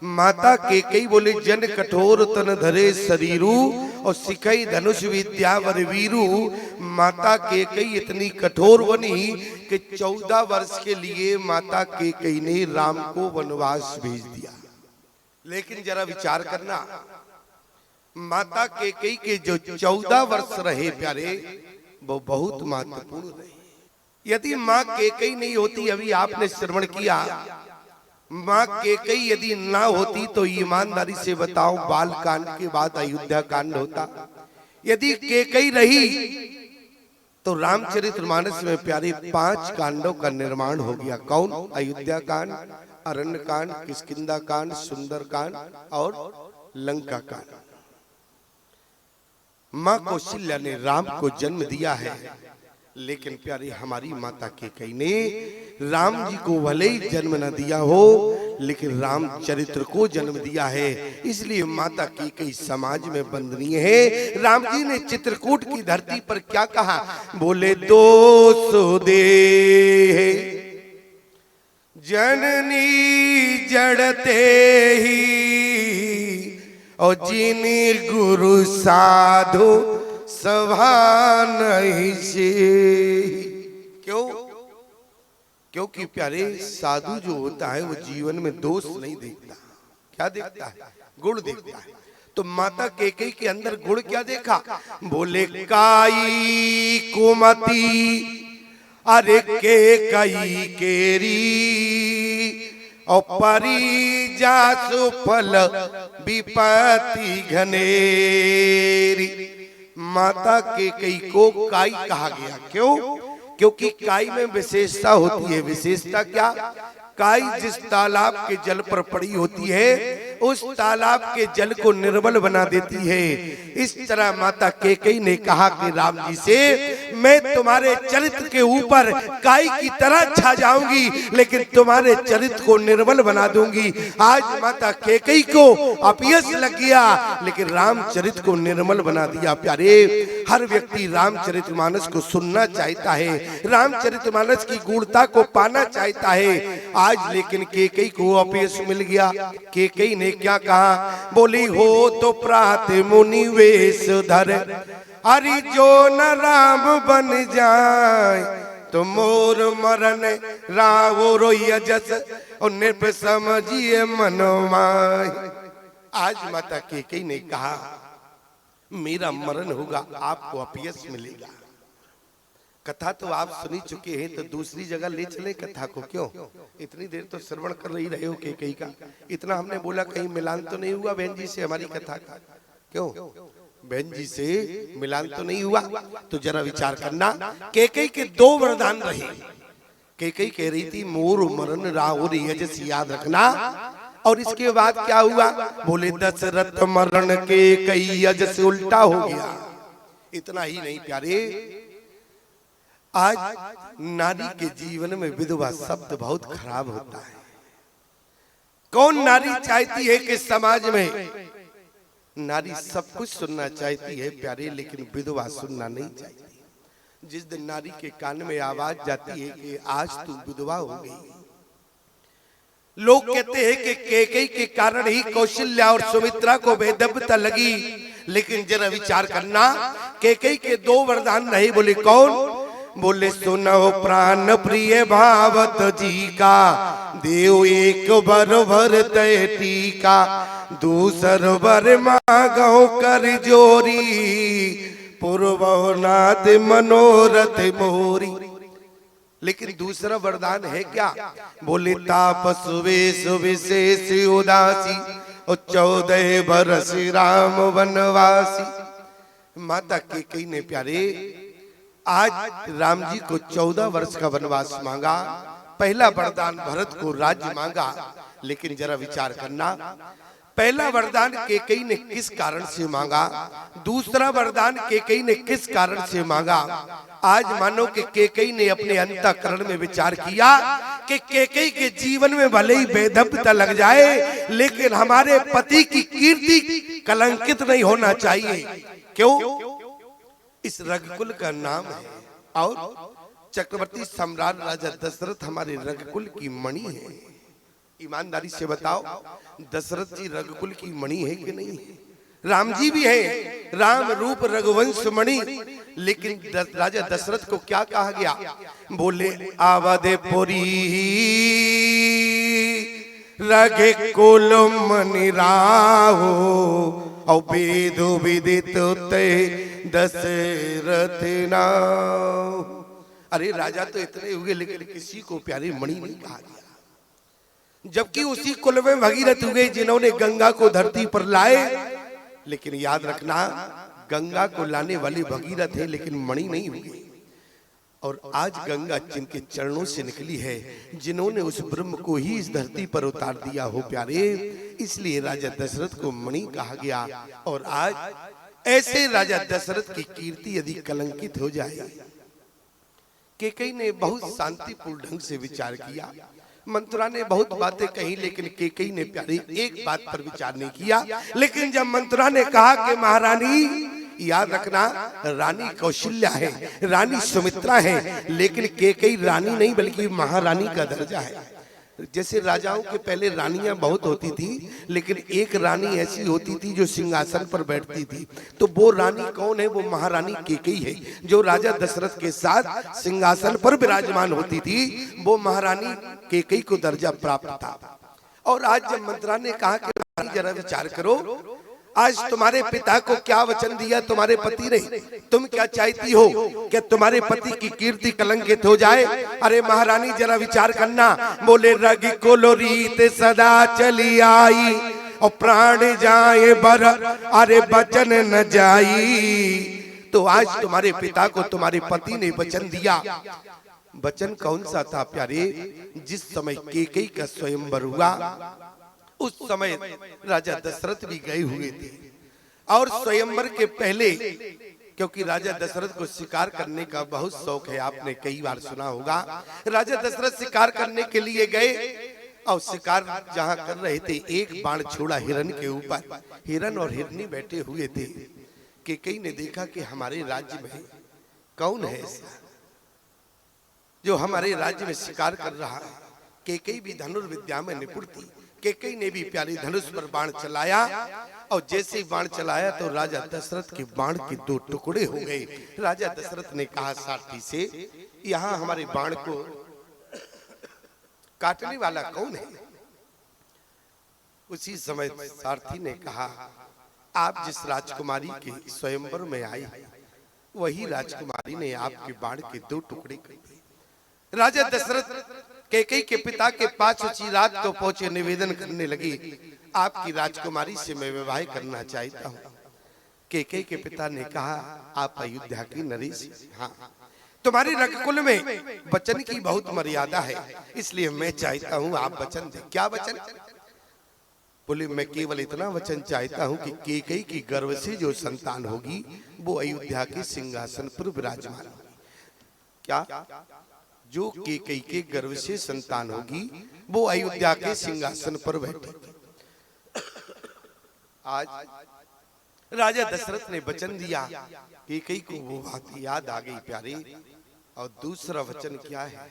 माता केकई बोले जन कठोर तन धरे शरीरू और सिखई धनुष विद्या वर वीरू। माता केकई इतनी कठोर बनी कि 14 वर्ष के लिए माता केकई ने राम को वनवास भेज दिया। लेकिन जरा विचार करना, माता केकई के जो 14 वर्ष रहे प्यारे, वो बहुत महत्वपूर्ण रहे। यदि माँ केकई नहीं होती, अभी आपने श्रवण किया, माँ केकई यदि ना होती तो ईमानदारी से बताओ बाल कांड के बाद अयोध्या कांड होता। यदि केकई रही तो रामचरितमानस में प्यारे 5 कांडों का निर्माण हो गया। कौन? अयोध्या कांड, अरण्य कांड, किष्किंधा कांड, सुंदर कांड और लंका कांड। माँ कौशल्या ने राम को जन्म दिया है, लेकिन प्यारे हमारी माता केकई ने राम जी को भले ही जन्म न दिया हो, लेकिन रामचरित्र को जन्म दिया है। इसलिए माता केकई समाज में वंदनीय है। राम जी ने चित्रकूट की धरती पर क्या कहा? बोले दोष दे जननी जड़ते ही और जिनी गुरु साधु सभा नहीं से। क्यों? क्योंकि प्यारे साधु जो होता है वो जीवन में दोष नहीं देखता। क्या देखता है? गुण देखता है। तो माता केकई के अंदर गुण क्या देखा? बोले काई कुमति अरे केकई केरी और परी जासु फल विपत्ति घनेरी। माता केकई को काई कहा गया। क्यों? क्योंकि काई में विशेषता होती है। विशेषता क्या? काई जिस तालाब के जल पर पड़ी होती है, उस तालाब के जल को निर्मल बना देती है। इस तरह माता केकई ने कहा कि राम जी से, मैं तुम्हारे चरित्र के ऊपर काई की तरह छा जाऊंगी, लेकिन तुम्हारे चरित्र को निर्मल बना दूंगी। आज माता केकई को अपयश लग गया, लेकिन रामचरित्र को निर्मल बना दिया। प्यारे, हर व्यक्ति रामचरितमानस को सुनना चाहता है, रामचरितमानस की गूढ़ता को पाना चाहता है। आज लेकिन केकई को अपयश मिल गया। केकई ने क्या कहा? बोली हो तो प्रात मुनि वेश धर, अरे जो न राम बन जाए तो मोर मरण रावो रोयजस और नृप समझिए मनोमाय। आज माता केकई ने कहा मेरा मरण होगा, आपको अपयश मिलेगा। कथा तो आप सुनी चुके हैं, तो दूसरी जगह ले चले कथा को। क्यों? इतनी देर तो श्रवण कर ही रहे हो केकई का। इतना हमने बोला कहीं मिलान तो नहीं हुआ बहन जी से हमारी कथा का? क्यों? बहन जी से मिलान तो नहीं हुआ? तो जरा विचार करना। केकई के 2 वरदान रहे। केकई कह रही थी मोर मरण राहुल यजस याद रखना, और इसके बाद क्या हुआ? बोले दशरथ मरण के कई यजस उल्टा हो गया। इतना ही नहीं प्यारे, आज नारी के जीवन में विधवा शब्द बहुत खराब होता है। कौन नारी चाहती है कि समाज में नारी सब कुछ सुनना चाहती है प्यारे, लेकिन विधवा सुनना नहीं चाहती। जिस दिन नारी के कान में आवाज जाती है कि आज तू विधवा हो गई, लोग कहते हैं कि केकई के कारण ही कौशल्या और सुमित्रा को बेदब्यता लगी। लेकिन जरा विचार करना, केकई के 2 वरदान रहे। बोले कौन? बोले सुनो प्राण प्रिय भावत जी का, देव एक बर भर तय टीका, दूसर बर मांगो कर जोरी, पूर्वनाथ मनोरथ मोरी। लेकिन दूसरा वरदान है क्या? बोले तापस वेश विशेष उदासी और 14 बरस राम वनवासी। माता केकई ने प्यारे आज राम जी को 14 वर्ष का वनवास मांगा। पहला वरदान भरत को राज्य मांगा। लेकिन जरा विचार करना, पहला वरदान केकई ने किस कारण से मांगा, दूसरा वरदान केकई ने किस कारण से मांगा। आज मानो कि केकई ने अपने अंतःकरण में विचार किया कि केकई के जीवन में भले ही बेधब्यता लग जाए, लेकिन हमारे पति की कीर्ति कलंकित नहीं होना चाहिए। क्यों? इस रघुकुल का नाम है, और चक्रवर्ती सम्राट राजा दशरथ हमारे रघुकुल की मणि है। ईमानदारी से बताओ, दशरथ जी रघुकुल की मणि है कि नहीं है? राम जी भी है, राम रूप रघुवंश मणि, लेकिन राजा दशरथ को क्या कहा गया? बोले आवधपुरी रघे कुल मणि राहो, और वेदो विदित ते दशरथ नाम। अरे राजा तो इतने हुए, लेकिन किसी को प्यारी मणि नहीं कहा गया। जबकि उसी कुल में भगीरथ हुए जिन्होंने गंगा को धरती पर लाए। लेकिन याद रखना, गंगा को लाने वाले भगीरथ है, लेकिन मणि नहीं हुए। और आज गंगा जिनके चरणों से निकली है, जिन्होंने उस ब्रह्म को ही इस धरती पर उतार दिया हो प्यारे, इसलिए राजा दशरथ को मणि कहा गया। और आज ऐसे राजा दशरथ की कीर्ति यदि कलंकित हो जाए। केकई ने बहुत शांतिपूर्ण ढंग से विचार किया, मंत्रा ने बहुत बातें कही, लेकिन केकई ने प्यारी एक बात पर विचार नहीं किया। लेकिन जब मंत्रा ने कहा कि महारानी, याद रखना, रानी कौशल्या है, रानी सुमित्रा है, लेकिन केकई रानी नहीं बल्कि महारानी का दर्जा है। जैसे राजाओं के पहले रानियां बहुत होती थी, लेकिन एक रानी ऐसी होती थी जो सिंहासन पर बैठती थी। तो वो रानी कौन है? वो महारानी केकई है, जो राजा दशरथ के साथ सिंहासन पर विराजमान होती थी। वो महारानी केकई को दर्जा प्राप्त था। और आज जब मंत्रा ने कहा कि जरा विचार करो, आज तुम्हारे पिता को क्या वचन दिया तुम्हारे पति ने? तुम क्या चाहती हो कि तुम्हारे पति की कीर्ति कलंकित हो जाए? अरे महारानी जरा विचार करना। बोले रघु कुल रीत सदा चली आई, और प्राण जाए बर अरे वचन न जाई। तो आज तुम्हारे पिता को तुम्हारे पति ने वचन दिया। वचन कौन सा था प्यारे? जिस समय केकई का स्वयंवर हुआ, उस समय राजा दशरथ भी गए हुए थे। और स्वयंवर के पहले, क्योंकि राजा दशरथ को शिकार करने का बहुत शौक है, आपने कई बार सुना होगा। राजा दशरथ शिकार करने के लिए गए, और शिकार जहां कर रहे थे, एक बाण छोड़ा हिरण के ऊपर। हिरण और हिरनी बैठे हुए थे। केकई ने देखा कि हमारे राज्य में कौन है ऐसा जो हमारे राज्य में शिकार कर रहा है। केकई भी धनुर्विद्या में निपुण थी। केकई ने भी प्यारी धनुष पर बाण चलाया, और जैसे ही बाण चलाया तो राजा दशरथ के बाण के दो टुकड़े हो गए। राजा दशरथ ने कहा सारथी से, यहाँ हमारे बाण को काटने वाला कौन है? उसी समय सारथी ने कहा, आप जिस राजकुमारी के स्वयंवर में आई, वही राजकुमारी ने आपके बाण के दो टुकड़े कर दिए। राजा दशरथ केकई के पिता के पास उसी रात को पहुंचे, निवेदन करने लगे, आपकी राजकुमारी से मैं विवाह करना चाहता हूँ। केकई के पिता ने कहा, आप अयोध्या की नरेश? हाँ, तुम्हारी रघुकुल में वचन की बहुत मर्यादा है, इसलिए मैं चाहता हूँ आप वचन दें। क्या वचन? बोले, मैं केवल इतना वचन चाहता हूँ कि केकई की गर्भ से जो संतान होगी वो अयोध्या के सिंहासन पर विराजमान होगी। क्या? जो केकई के गर्भ से संतान होगी वो अयोध्या के सिंहासन पर बैठेगी। आज राजा दशरथ ने वचन दिया, केकई को वो बात याद आ गई प्यारे। और दूसरा वचन क्या है?